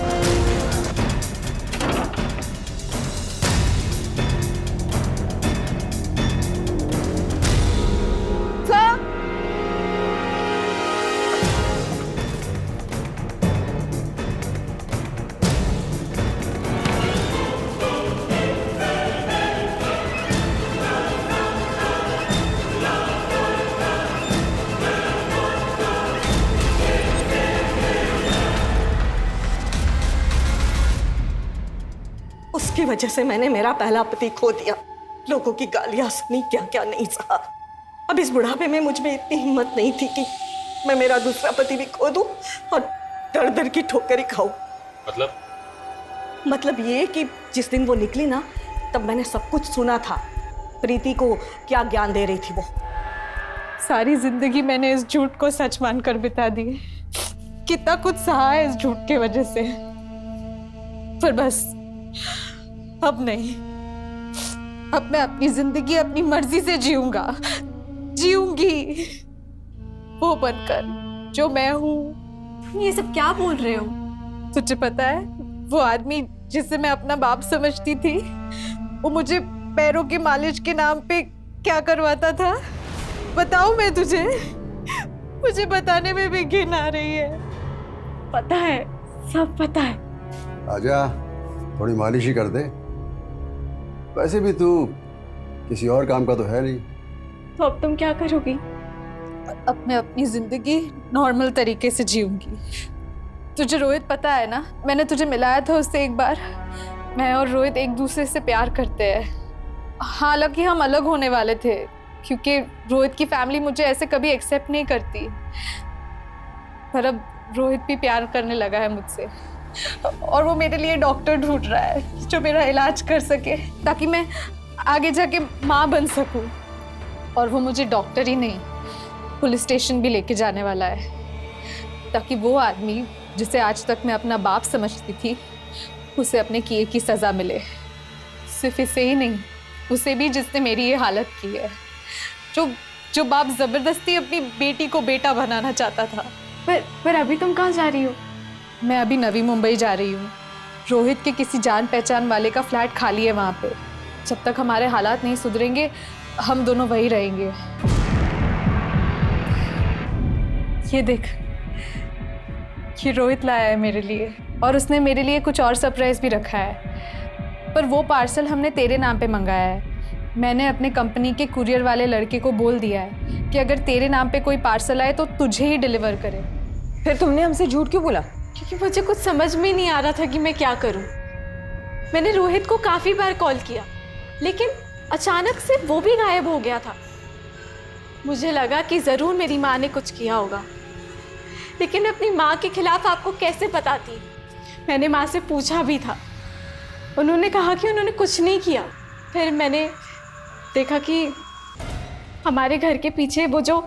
[SPEAKER 5] उसकी वजह से मैंने मेरा पहला पति खो दिया, लोगों की गालियां सुनी, क्या क्या नहीं सहा। अब इस बुढ़ापे में मुझ में इतनी हिम्मत नहीं थी कि मैं मेरा दूसरा पति भी खो दूं और दर दर की ठोकर ही खाऊं। मतलब ये कि जिस दिन वो निकली ना, तब मैंने सब कुछ सुना था। प्रीति को क्या ज्ञान दे रही थी वो।
[SPEAKER 17] सारी जिंदगी मैंने इस झूठ को सच मानकर बिता दी। कितना कुछ सहा है इस झूठ की वजह से, पर बस अब नहीं। अब मैं अपनी जिंदगी अपनी मर्जी से जीऊंगी, वो बनकर जो मैं हूँ।
[SPEAKER 7] ये सब क्या बोल रहे हो?
[SPEAKER 17] तुझे पता है वो आदमी जिसे मैं अपना बाप समझती थी, वो मुझे पैरों की मालिश के नाम पे क्या करवाता था? बताऊं मैं तुझे? मुझे बताने में भी घिन आ रही है।
[SPEAKER 7] पता है, सब पता है।
[SPEAKER 6] आजा, थोड़ी मालिश ही कर दे। वैसे भी तू किसी और काम का तो है नहीं।
[SPEAKER 7] तो अब तुम क्या करोगी?
[SPEAKER 17] अब मैं अपनी जिंदगी नॉर्मल तरीके से जीऊंगी। तुझे रोहित पता है ना, मैंने तुझे मिलाया था उससे एक बार। मैं और रोहित एक दूसरे से प्यार करते हैं। हालांकि हम अलग होने वाले थे, क्योंकि रोहित की फैमिली मुझे ऐसे कभी एक्सेप्ट नहीं करती। पर अब रोहित भी प्यार करने लगा है मुझसे, और वो मेरे लिए डॉक्टर ढूंढ रहा है जो मेरा इलाज कर सके, ताकि मैं आगे जाके माँ बन सकूं। और वो मुझे डॉक्टर ही नहीं, पुलिस स्टेशन भी लेके जाने वाला है, ताकि वो आदमी जिसे आज तक मैं अपना बाप समझती थी, उसे अपने किए की सज़ा मिले। सिर्फ इसे ही नहीं, उसे भी जिसने मेरी ये हालत की है, जो बाप ज़बरदस्ती अपनी बेटी को बेटा बनाना चाहता था।
[SPEAKER 7] पर अभी तुम कहाँ जा रही हो?
[SPEAKER 17] मैं अभी नवी मुंबई जा रही हूँ। रोहित के किसी जान पहचान वाले का फ्लैट खाली है वहाँ पे। जब तक हमारे हालात नहीं सुधरेंगे, हम दोनों वहीं रहेंगे। ये देख, ये रोहित लाया है मेरे लिए, और उसने मेरे लिए कुछ और सरप्राइज भी रखा है। पर वो पार्सल हमने तेरे नाम पे मंगाया है। मैंने अपने कंपनी के कुरियर वाले लड़के को बोल दिया है कि अगर तेरे नाम पे कोई पार्सल आए तो तुझे ही डिलीवर करे।
[SPEAKER 3] फिर तुमने हमसे झूठ क्यों बोला?
[SPEAKER 7] क्योंकि मुझे कुछ समझ में नहीं आ रहा था कि मैं क्या करूं। मैंने रोहित को काफ़ी बार कॉल किया, लेकिन अचानक से वो भी गायब हो गया था। मुझे लगा कि ज़रूर मेरी माँ ने कुछ किया होगा, लेकिन अपनी माँ के खिलाफ आपको कैसे बताती? मैंने माँ से पूछा भी था, उन्होंने कहा कि उन्होंने कुछ नहीं किया। फिर मैंने देखा कि हमारे घर के पीछे वो जो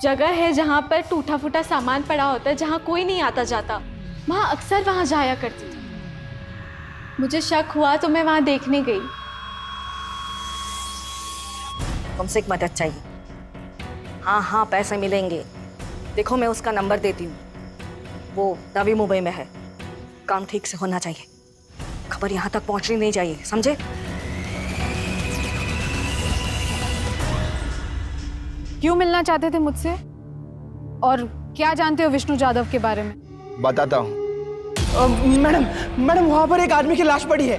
[SPEAKER 7] जगह है जहाँ पर टूटा फूटा सामान पड़ा होता है, जहाँ कोई नहीं आता जाता, वहाँ अक्सर वहाँ जाया करती थी। मुझे शक हुआ तो मैं वहाँ देखने गई।
[SPEAKER 5] तुमसे एक मदद चाहिए। हाँ, पैसे मिलेंगे। देखो, मैं उसका नंबर देती हूँ, वो नवी मुंबई में है। काम ठीक से होना चाहिए, खबर यहाँ तक पहुँचनी नहीं चाहिए, समझे?
[SPEAKER 17] क्यों मिलना चाहते थे मुझसे, और क्या जानते हो विष्णु जाधव के बारे में?
[SPEAKER 1] बताता हूँ।
[SPEAKER 13] मैडम वहाँ पर एक आदमी की लाश पड़ी है।